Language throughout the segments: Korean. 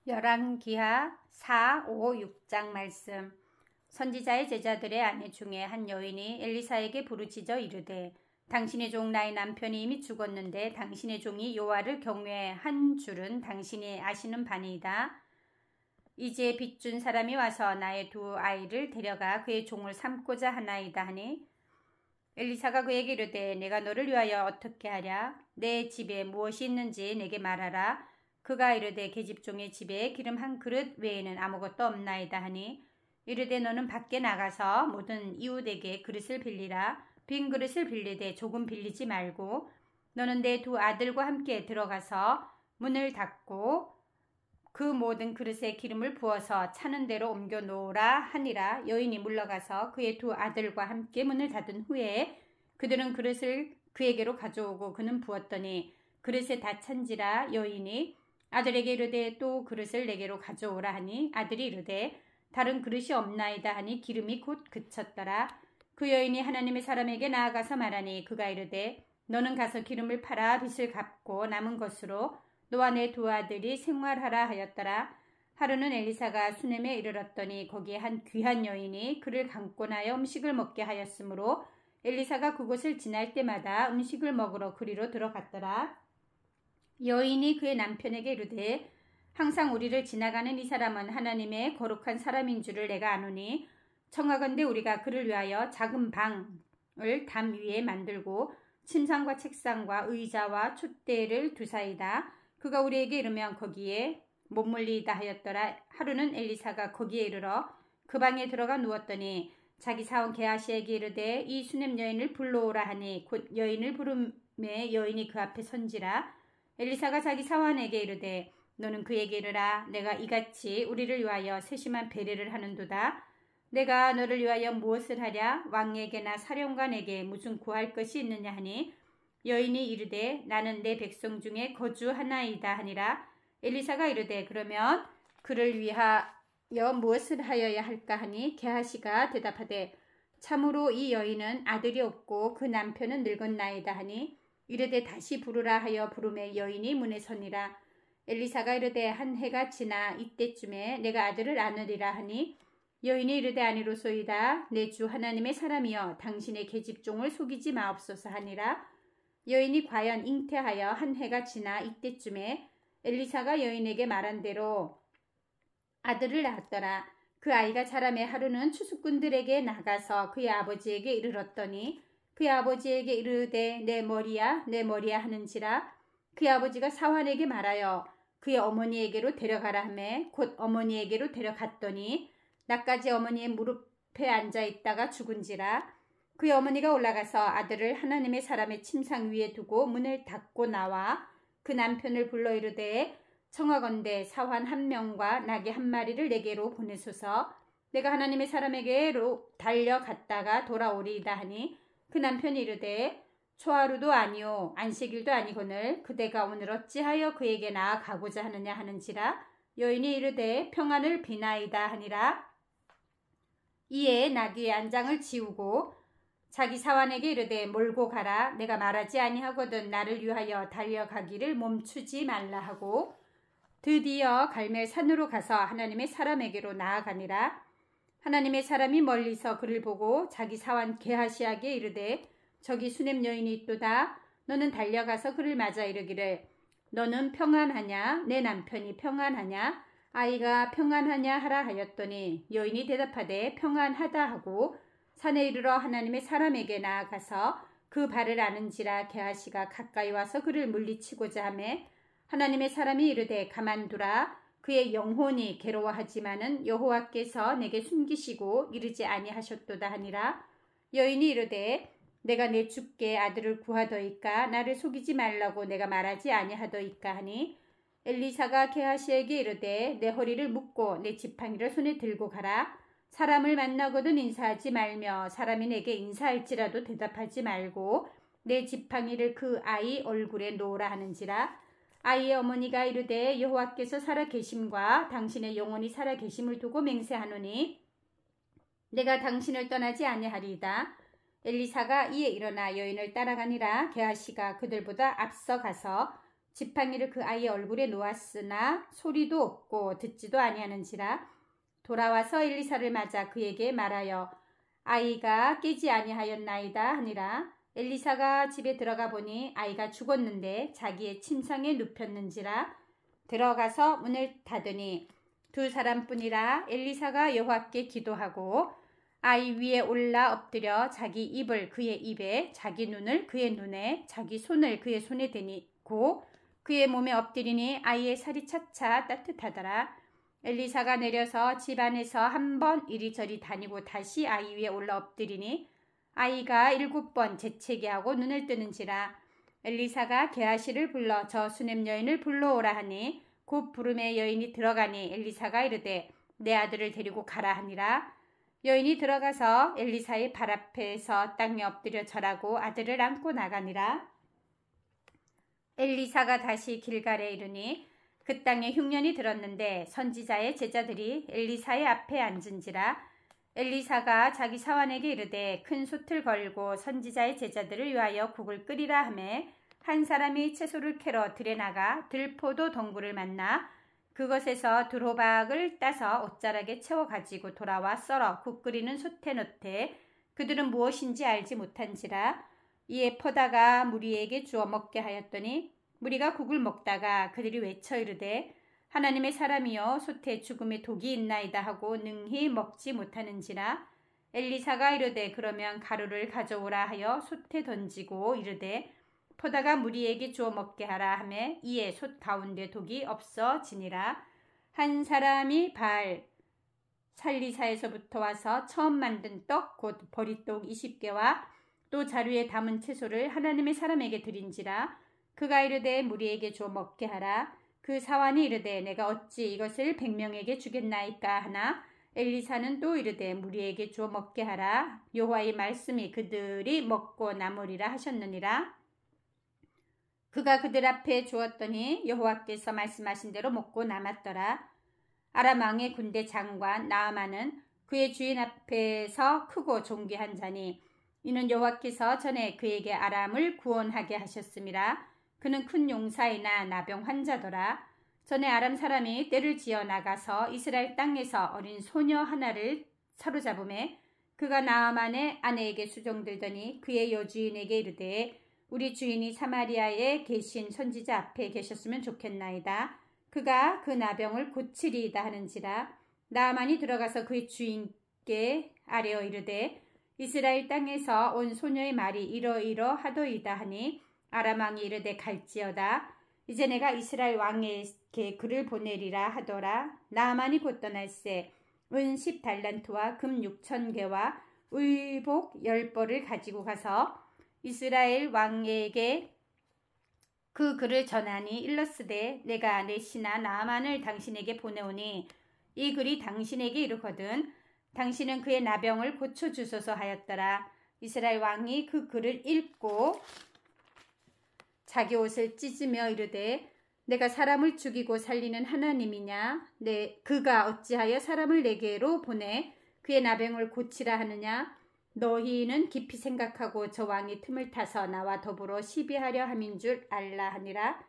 열왕기하 4, 5, 6장 말씀. 선지자의 제자들의 아내 중에 한 여인이 엘리사에게 부르짖어 이르되, 당신의 종 나의 남편이 이미 죽었는데 당신의 종이 여호와를 경외한 줄은 당신이 아시는 바니이다. 이제 빚준 사람이 와서 나의 두 아이를 데려가 그의 종을 삼고자 하나이다 하니, 엘리사가 그에게 이르되, 내가 너를 위하여 어떻게 하랴? 내 집에 무엇이 있는지 내게 말하라. 그가 이르되, 계집종의 집에 기름 한 그릇 외에는 아무것도 없나이다 하니, 이르되, 너는 밖에 나가서 모든 이웃에게 그릇을 빌리라. 빈 그릇을 빌리되 조금 빌리지 말고, 너는 내 두 아들과 함께 들어가서 문을 닫고 그 모든 그릇에 기름을 부어서 차는 대로 옮겨 놓으라 하니라. 여인이 물러가서 그의 두 아들과 함께 문을 닫은 후에 그들은 그릇을 그에게로 가져오고 그는 부었더니 그릇에 다 찬지라. 여인이 아들에게 이르되, 또 그릇을 내게로 가져오라 하니, 아들이 이르되, 다른 그릇이 없나이다 하니 기름이 곧 그쳤더라. 그 여인이 하나님의 사람에게 나아가서 말하니, 그가 이르되, 너는 가서 기름을 팔아 빚을 갚고 남은 것으로 너와 내 두 아들이 생활하라 하였더라. 하루는 엘리사가 수넴에 이르렀더니 거기에 한 귀한 여인이 그를 강권하여 음식을 먹게 하였으므로 엘리사가 그곳을 지날 때마다 음식을 먹으러 그리로 들어갔더라. 여인이 그의 남편에게 이르되, 항상 우리를 지나가는 이 사람은 하나님의 거룩한 사람인 줄을 내가 아노니, 청하건대 우리가 그를 위하여 작은 방을 담 위에 만들고 침상과 책상과 의자와 촛대를 두사이다. 그가 우리에게 이르면 거기에 머물리이다 하였더라. 하루는 엘리사가 거기에 이르러 그 방에 들어가 누웠더니 자기 사원 게하시에게 이르되, 이 수넴 여인을 불러오라 하니, 곧 여인을 부르매 여인이 그 앞에 선지라. 엘리사가 자기 사원에게 이르되, 너는 그에게 이르라. 내가 이같이 우리를 위하여 세심한 배려를 하는도다. 내가 너를 위하여 무엇을 하랴? 왕에게나 사령관에게 무슨 구할 것이 있느냐 하니, 여인이 이르되, 나는 내 백성 중에 거주하나이다 하니라. 엘리사가 이르되, 그러면 그를 위하여 무엇을 하여야 할까 하니, 게하시가 대답하되, 참으로 이 여인은 아들이 없고 그 남편은 늙었나이다 하니, 이르되 다시 부르라 하여 부르매 여인이 문에 서니라. 엘리사가 이르되, 한 해가 지나 이때쯤에 내가 아들을 안으리라 하니, 여인이 이르되, 아니로소이다. 내 주 하나님의 사람이여, 당신의 계집종을 속이지 마옵소서 하니라. 여인이 과연 잉태하여 한 해가 지나 이때쯤에 엘리사가 여인에게 말한 대로 아들을 낳았더라. 그 아이가 자라매 하루는 추수꾼들에게 나가서 그의 아버지에게 이르렀더니 그의 아버지에게 이르되, 내 머리야 내 머리야 하는지라. 그의 아버지가 사환에게 말하여 그의 어머니에게로 데려가라 하매 곧 어머니에게로 데려갔더니 낮까지 어머니의 무릎에 앉아있다가 죽은지라. 그의 어머니가 올라가서 아들을 하나님의 사람의 침상 위에 두고 문을 닫고 나와 그 남편을 불러 이르되, 청하건대 사환 한 명과 나귀 한 마리를 내게로 보내소서. 내가 하나님의 사람에게로 달려갔다가 돌아오리이다 하니, 그 남편이 이르되, 초하루도 아니요 안식일도 아니거늘 그대가 오늘 어찌하여 그에게 나아가고자 하느냐 하는지라. 여인이 이르되, 평안을 비나이다 하니라. 이에 나귀의 안장을 지우고 자기 사환에게 이르되, 몰고 가라. 내가 말하지 아니하거든 나를 위하여 달려가기를 멈추지 말라 하고 드디어 갈멜 산으로 가서 하나님의 사람에게로 나아가니라. 하나님의 사람이 멀리서 그를 보고 자기 사환 게하시에게 이르되, 저기 수넴 여인이 있도다. 너는 달려가서 그를 맞아 이르기를, 너는 평안하냐? 내 남편이 평안하냐? 아이가 평안하냐 하라 하였더니, 여인이 대답하되 평안하다 하고 산에 이르러 하나님의 사람에게 나아가서 그 발을 아는지라. 게하시가 가까이 와서 그를 물리치고자 하매 하나님의 사람이 이르되, 가만두라. 그의 영혼이 괴로워하지만은 여호와께서 내게 숨기시고 이르지 아니하셨도다 하니라. 여인이 이르되, 내가 내 주께 아들을 구하더이까? 나를 속이지 말라고 내가 말하지 아니하더이까 하니, 엘리사가 게하시에게 이르되, 내 허리를 묶고 내 지팡이를 손에 들고 가라. 사람을 만나거든 인사하지 말며 사람이 내게 인사할지라도 대답하지 말고 내 지팡이를 그 아이 얼굴에 놓으라 하는지라. 아이의 어머니가 이르되, 여호와께서 살아계심과 당신의 영혼이 살아계심을 두고 맹세하노니 내가 당신을 떠나지 아니하리이다. 엘리사가 이에 일어나 여인을 따라가니라. 게하시가 그들보다 앞서 가서 지팡이를 그 아이의 얼굴에 놓았으나 소리도 없고 듣지도 아니하는지라. 돌아와서 엘리사를 맞아 그에게 말하여 아이가 깨지 아니하였나이다 하니라. 엘리사가 집에 들어가 보니 아이가 죽었는데 자기의 침상에 눕혔는지라. 들어가서 문을 닫으니 두 사람뿐이라. 엘리사가 여호와께 기도하고 아이 위에 올라 엎드려 자기 입을 그의 입에, 자기 눈을 그의 눈에, 자기 손을 그의 손에 대고 그의 몸에 엎드리니 아이의 살이 차차 따뜻하더라. 엘리사가 내려서 집 안에서 한 번 이리저리 다니고 다시 아이 위에 올라 엎드리니 아이가 7번 재채기 하고 눈을 뜨는지라. 엘리사가 게하시를 불러 저 수넴 여인을 불러오라 하니 곧 부름에 여인이 들어가니 엘리사가 이르되 내 아들을 데리고 가라 하니라. 여인이 들어가서 엘리사의 발 앞에서 땅에 엎드려 절하고 아들을 안고 나가니라. 엘리사가 다시 길갈에 이르니 그 땅에 흉년이 들었는데 선지자의 제자들이 엘리사의 앞에 앉은지라. 엘리사가 자기 사환에게 이르되 큰 솥을 걸고 선지자의 제자들을 위하여 국을 끓이라 하매 한 사람이 채소를 캐러 들에 나가 들포도 덩굴을 만나 그것에서 들호박을 따서 옷자락에 채워 가지고 돌아와 썰어 국 끓이는 솥에 넣되 그들은 무엇인지 알지 못한지라. 이에 퍼다가 무리에게 주어 먹게 하였더니 무리가 국을 먹다가 그들이 외쳐 이르되 하나님의 사람이여 솥에 죽음의 독이 있나이다 하고 능히 먹지 못하는지라. 엘리사가 이르되 그러면 가루를 가져오라 하여 솥에 던지고 이르되 퍼다가 무리에게 주어 먹게 하라 하매 이에 솥 가운데 독이 없어지니라. 한 사람이 발 살리사에서부터 와서 처음 만든 떡 곧 버릿독 20개와 또 자루에 담은 채소를 하나님의 사람에게 드린지라. 그가 이르되 무리에게 주어 먹게 하라. 그 사환이 이르되 내가 어찌 이것을 100명에게 주겠나이까 하나 엘리사는 또 이르되 무리에게 주어 먹게 하라. 여호와의 말씀이 그들이 먹고 남으리라 하셨느니라. 그가 그들 앞에 주었더니 여호와께서 말씀하신 대로 먹고 남았더라. 아람 왕의 군대 장관 나아만은 그의 주인 앞에서 크고 존귀한 자니 이는 여호와께서 전에 그에게 아람을 구원하게 하셨음이라. 그는 큰 용사이나 나병 환자더라. 전에 아람 사람이 떼를 지어 나가서 이스라엘 땅에서 어린 소녀 하나를 사로잡음에 그가 나아만의 아내에게 수종들더니 그의 여주인에게 이르되 우리 주인이 사마리아에 계신 선지자 앞에 계셨으면 좋겠나이다. 그가 그 나병을 고치리이다 하는지라. 나아만이 들어가서 그의 주인께 아뢰어 이르되 이스라엘 땅에서 온 소녀의 말이 이러이러하도이다 하니 아람 왕이 이르되 갈지어다. 이제 내가 이스라엘 왕에게 글을 보내리라 하더라. 나아만이 곧 떠날새 은 10달란트와 금 6,000개와 의복 10벌을 가지고 가서 이스라엘 왕에게 그 글을 전하니 일렀으되 내가 내 신하 나아만을 당신에게 보내오니 이 글이 당신에게 이르거든 당신은 그의 나병을 고쳐주소서 하였더라. 이스라엘 왕이 그 글을 읽고 자기 옷을 찢으며 이르되 내가 사람을 죽이고 살리는 하나님이냐? 그가 어찌하여 사람을 내게로 보내 그의 나병을 고치라 하느냐? 너희는 깊이 생각하고 저 왕이 틈을 타서 나와 더불어 시비하려 함인 줄 알라 하니라.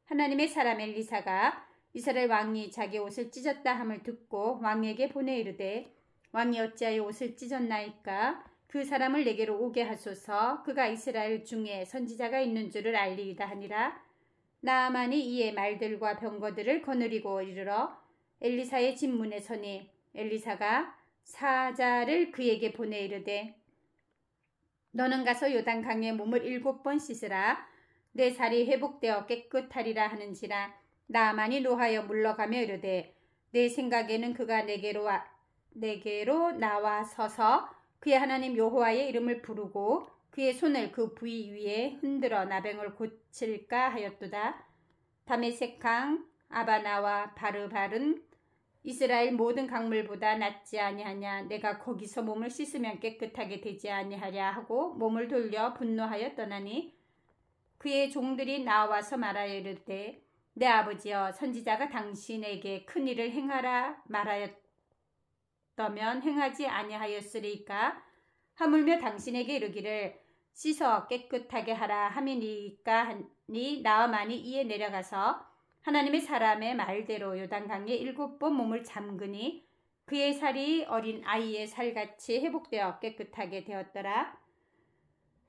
하나님의 사람 엘리사가 이스라엘 왕이 자기 옷을 찢었다 함을 듣고 왕에게 보내 이르되 왕이 어찌하여 옷을 찢었나이까? 그 사람을 내게로 오게 하소서. 그가 이스라엘 중에 선지자가 있는 줄을 알리이다 하니라. 나아만이 이에 말들과 병거들을 거느리고 이르러 엘리사의 집 문에 서니 엘리사가 사자를 그에게 보내 이르되 너는 가서 요단강에 몸을 7번 씻으라. 내 살이 회복되어 깨끗하리라 하는지라. 나아만이 노하여 물러가며 이르되 내 생각에는 그가 내게로 나와 서서 그의 하나님 여호와의 이름을 부르고 그의 손을 그 부위 위에 흔들어 나병을 고칠까 하였도다. 다메섹강 아바나와 바르발은 이스라엘 모든 강물보다 낫지 아니하냐. 내가 거기서 몸을 씻으면 깨끗하게 되지 아니하랴 하고 몸을 돌려 분노하여 떠나니 그의 종들이 나와서 말하여 이르되 내 아버지여 선지자가 당신에게 큰 일을 행하라 말하였다면 행하지 아니하였으리까? 하물며 당신에게 이르기를 씻어 깨끗하게 하라 함이니까 나아만이 이에 내려가서 하나님의 사람의 말대로 요단강에 7번 몸을 잠그니 그의 살이 어린 아이의 살같이 회복되어 깨끗하게 되었더라.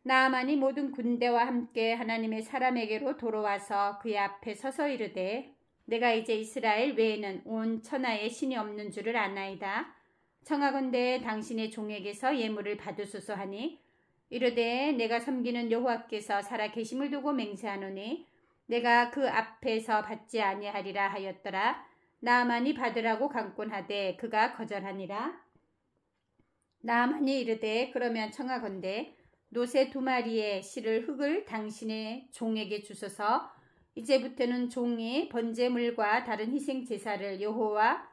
나아만이 모든 군대와 함께 하나님의 사람에게로 돌아와서 그의 앞에 서서 이르되 내가 이제 이스라엘 외에는 온 천하에 신이 없는 줄을 아나이다. 청하건대 당신의 종에게서 예물을 받으소서 하니 이르되 내가 섬기는 여호와께서 살아 계심을 두고 맹세하노니 내가 그 앞에서 받지 아니하리라 하였더라. 나아만이 받으라고 강권하되 그가 거절하니라. 나아만이 이르되 그러면 청하건대 노새 2마리의 실을 흙을 당신의 종에게 주소서. 이제부터는 종이 번제물과 다른 희생 제사를 여호와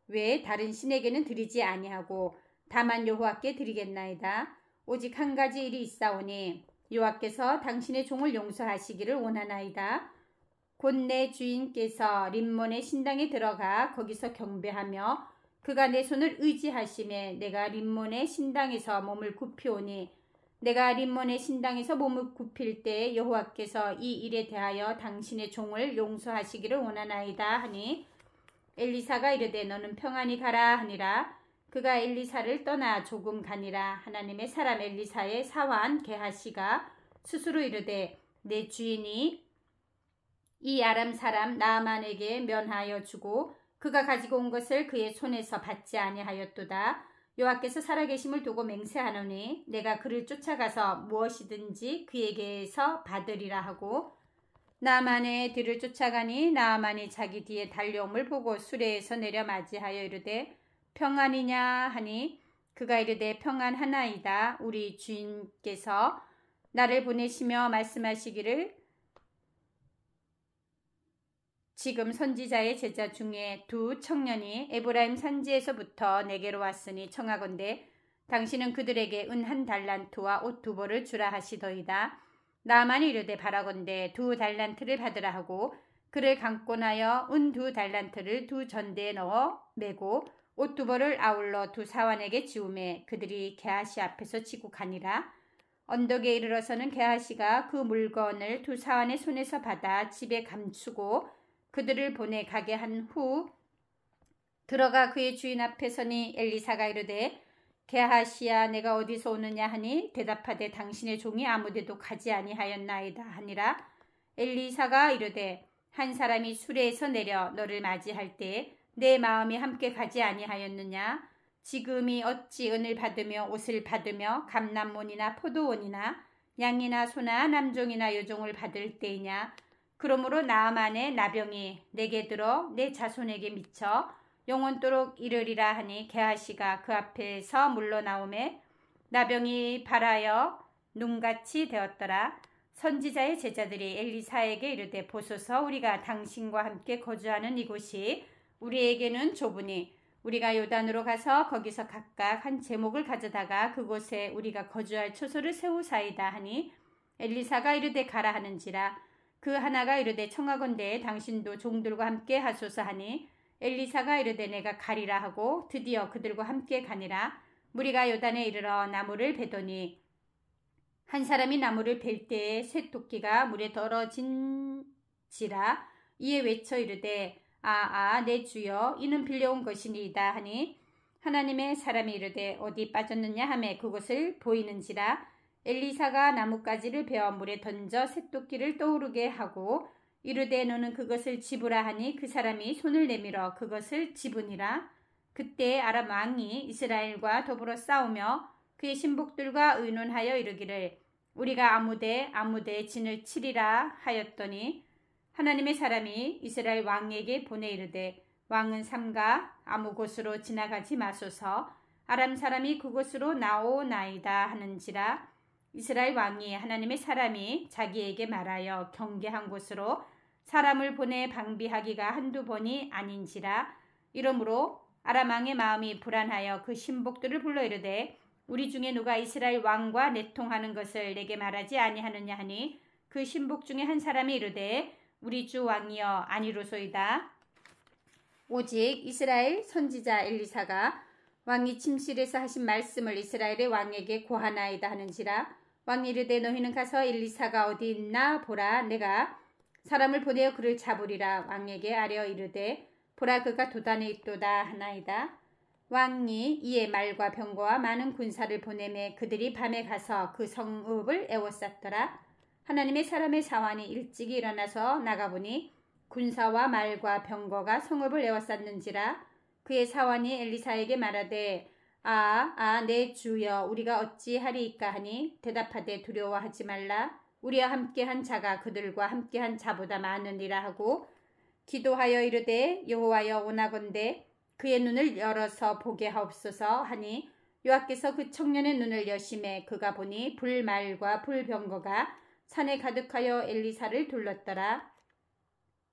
외에 다른 신에게는 드리지 아니하고 다만 여호와께 드리겠나이다. 오직 한 가지 일이 있사오니 여호와께서 당신의 종을 용서하시기를 원하나이다. 곧 내 주인께서 림몬의 신당에 들어가 거기서 경배하며 그가 내 손을 의지하심에 내가 림몬의 신당에서 몸을 굽히오니 내가 림몬의 신당에서 몸을 굽힐 때 여호와께서 이 일에 대하여 당신의 종을 용서하시기를 원하나이다 하니 엘리사가 이르되 너는 평안히 가라 하니라. 그가 엘리사를 떠나 조금 가니라. 하나님의 사람 엘리사의 사환 게하시가 스스로 이르되 내 주인이 이 아람 사람 나아만에게 면하여 주고 그가 가지고 온 것을 그의 손에서 받지 아니하였도다. 여호와께서 살아계심을 두고 맹세하노니 내가 그를 쫓아가서 무엇이든지 그에게서 받으리라 하고 나아만의 뒤를 쫓아가니 나아만이 자기 뒤에 달려옴을 보고 수레에서 내려 맞이하여 이르되 평안이냐 하니 그가 이르되 평안하나이다. 우리 주인께서 나를 보내시며 말씀하시기를 지금 선지자의 제자 중에 2 청년이 에브라임 산지에서부터 내게로 왔으니 청하건대 당신은 그들에게 은 1달란트와 옷 2벌을 주라 하시더이다. 나아만이 이르되 바라건대 2달란트를 받으라 하고 그를 강권하여 은 2달란트를 2전대에 넣어 메고 옷 2벌을 아울러 2 사환에게 지우매 그들이 게하시 앞에서 지고 가니라. 언덕에 이르러서는 게하시가 그 물건을 2 사환의 손에서 받아 집에 감추고 그들을 보내 가게 한 후 들어가 그의 주인 앞에 서니 엘리사가 이르되 게하시야 내가 어디서 오느냐 하니 대답하되 당신의 종이 아무데도 가지 아니하였나이다 하니라. 엘리사가 이르되 한 사람이 수레에서 내려 너를 맞이할 때 내 마음이 함께 가지 아니하였느냐. 지금이 어찌 은을 받으며 옷을 받으며 감람몬이나 포도원이나 양이나 소나 남종이나 여종을 받을 때이냐. 그러므로 나아만의 나병이 내게 들어 내 자손에게 미쳐 영원토록 이르리라 하니 게하시가 그 앞에서 물러나오매 나병이 발하여 눈같이 되었더라. 선지자의 제자들이 엘리사에게 이르되 보소서 우리가 당신과 함께 거주하는 이곳이 우리에게는 좁으니 우리가 요단으로 가서 거기서 각각 한 제목을 가져다가 그곳에 우리가 거주할 처소를 세우사이다 하니 엘리사가 이르되 가라 하는지라. 그 하나가 이르되 청하건대 당신도 종들과 함께 하소서 하니 엘리사가 이르되 내가 가리라 하고 드디어 그들과 함께 가니라. 무리가 요단에 이르러 나무를 베더니 한 사람이 나무를 벨 때에 쇠토끼가 물에 떨어진지라. 이에 외쳐 이르되 내 주여 이는 빌려온 것이니이다 하니 하나님의 사람이 이르되 어디 빠졌느냐 하매 그곳을 보이는지라. 엘리사가 나뭇가지를 베어 물에 던져 쇠토끼를 떠오르게 하고 이르되 너는 그것을 집으라 하니 그 사람이 손을 내밀어 그것을 집으니라. 그때 아람 왕이 이스라엘과 더불어 싸우며 그의 신복들과 의논하여 이르기를 우리가 아무데에 진을 치리라 하였더니 하나님의 사람이 이스라엘 왕에게 보내 이르되 왕은 삼가 아무 곳으로 지나가지 마소서. 아람 사람이 그곳으로 나오나이다 하는지라. 이스라엘 왕이 하나님의 사람이 자기에게 말하여 경계한 곳으로 사람을 보내 방비하기가 한두 번이 아닌지라. 이러므로 아람 왕의 마음이 불안하여 그 신복들을 불러 이르되 우리 중에 누가 이스라엘 왕과 내통하는 것을 내게 말하지 아니하느냐 하니 그 신복 중에 한 사람이 이르되 우리 주 왕이여 아니로소이다. 오직 이스라엘 선지자 엘리사가 왕이 침실에서 하신 말씀을 이스라엘의 왕에게 고하나이다 하는지라. 왕이 이르되 너희는 가서 엘리사가 어디 있나 보라. 내가 사람을 보내어 그를 잡으리라. 왕에게 아뢰어 이르되 보라 그가 도단에 있도다 하나이다. 왕이 이에 말과 병거와 많은 군사를 보내매 그들이 밤에 가서 그 성읍을 에워쌌더라. 하나님의 사람의 사환이 일찍이 일어나서 나가보니 군사와 말과 병거가 성읍을 에워쌌는지라. 그의 사환이 엘리사에게 말하되 내 주여 우리가 어찌하리이까 하니 대답하되 두려워하지 말라. 우리와 함께한 자가 그들과 함께한 자보다 많으니라 하고 기도하여 이르되 여호와여 원하건대 그의 눈을 열어서 보게 하옵소서 하니 여호와께서 그 청년의 눈을 여심해 그가 보니 불말과 불병거가 산에 가득하여 엘리사를 둘렀더라.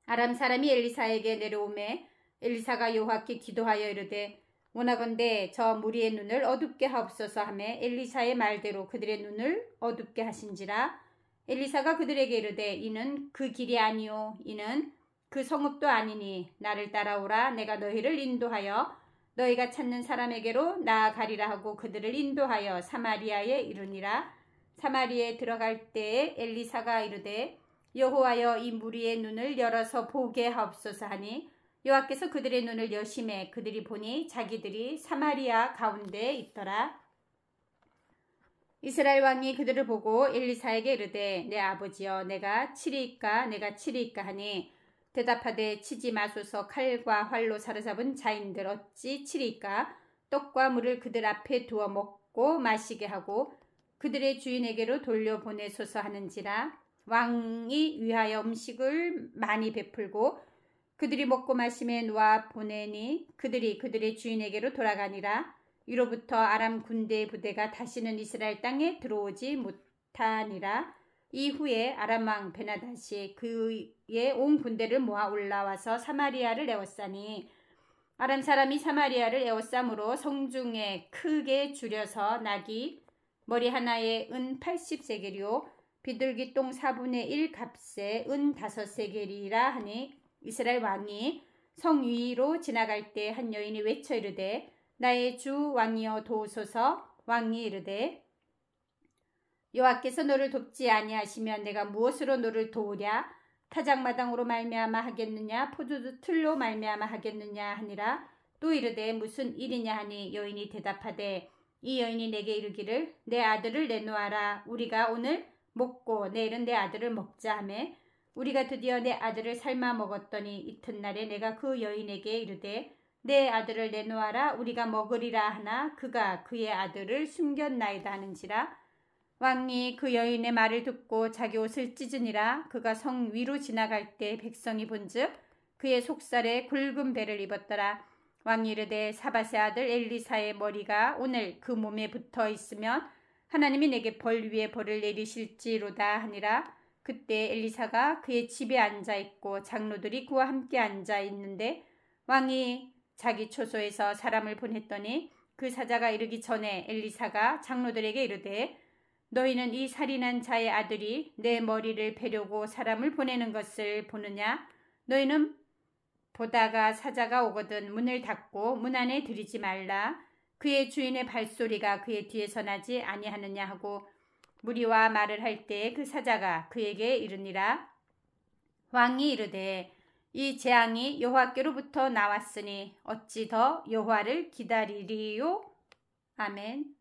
아람 사람이 엘리사에게 내려오매 엘리사가 여호와께 기도하여 이르되 원하건대 저 무리의 눈을 어둡게 하옵소서 하매 엘리사의 말대로 그들의 눈을 어둡게 하신지라. 엘리사가 그들에게 이르되 이는 그 길이 아니요 이는 그 성읍도 아니니 나를 따라오라. 내가 너희를 인도하여 너희가 찾는 사람에게로 나아가리라 하고 그들을 인도하여 사마리아에 이르니라. 사마리아에 들어갈 때에 엘리사가 이르되 여호와여 이 무리의 눈을 열어서 보게 하옵소서 하니 여호와께서 그들의 눈을 여심해 그들이 보니 자기들이 사마리아 가운데에 있더라. 이스라엘 왕이 그들을 보고 엘리사에게 이르되 내 아버지여 내가 치리이까 하니 대답하되 치지 마소서. 칼과 활로 사로잡은 자인들 어찌 치리이까. 떡과 물을 그들 앞에 두어 먹고 마시게 하고 그들의 주인에게로 돌려보내소서 하는지라. 왕이 위하여 음식을 많이 베풀고 그들이 먹고 마심에 놓아 보내니 그들이 그들의 주인에게로 돌아가니라. 이로부터 아람 군대의 부대가 다시는 이스라엘 땅에 들어오지 못하니라. 이후에 아람 왕 베나다시 그의 온 군대를 모아 올라와서 사마리아를 에워싸니 아람 사람이 사마리아를 에워싸므로 성중에 크게 줄여서 나귀 머리 하나에 은 80세겔이요 비둘기 똥 4분의 1 값에 은 5세겔이라 하니 이스라엘 왕이 성 위로 지나갈 때 한 여인이 외쳐 이르되 나의 주 왕이여 도우소서. 왕이 이르되 여호와께서 너를 돕지 아니하시면 내가 무엇으로 너를 도우랴. 타작마당으로 말미암아 하겠느냐 포도주 틀로 말미암아 하겠느냐 하니라. 또 이르되 무슨 일이냐 하니 여인이 대답하되 이 여인이 내게 이르기를 내 아들을 내놓아라. 우리가 오늘 먹고 내일은 내 아들을 먹자 하매 우리가 드디어 내 아들을 삶아 먹었더니 이튿날에 내가 그 여인에게 이르되 내 아들을 내놓아라. 우리가 먹으리라 하나 그가 그의 아들을 숨겼나이다 하는지라. 왕이 그 여인의 말을 듣고 자기 옷을 찢으니라. 그가 성 위로 지나갈 때 백성이 본즉 그의 속살에 굵은 배를 입었더라. 왕이 이르되 사밧의 아들 엘리사의 머리가 오늘 그 몸에 붙어 있으면 하나님이 내게 벌 위에 벌을 내리실지로다 하니라. 그때 엘리사가 그의 집에 앉아 있고 장로들이 그와 함께 앉아 있는데 왕이 자기 초소에서 사람을 보냈더니 그 사자가 이르기 전에 엘리사가 장로들에게 이르되 너희는 이 살인한 자의 아들이 내 머리를 베려고 사람을 보내는 것을 보느냐. 너희는 보다가 사자가 오거든 문을 닫고 문 안에 들이지 말라. 그의 주인의 발소리가 그의 뒤에서 나지 아니하느냐 하고 무리와 말을 할 때 그 사자가 그에게 이르니라. 왕이 이르되 이 재앙이 여호와께로부터 나왔으니 어찌 더 여호와를 기다리리요. 아멘.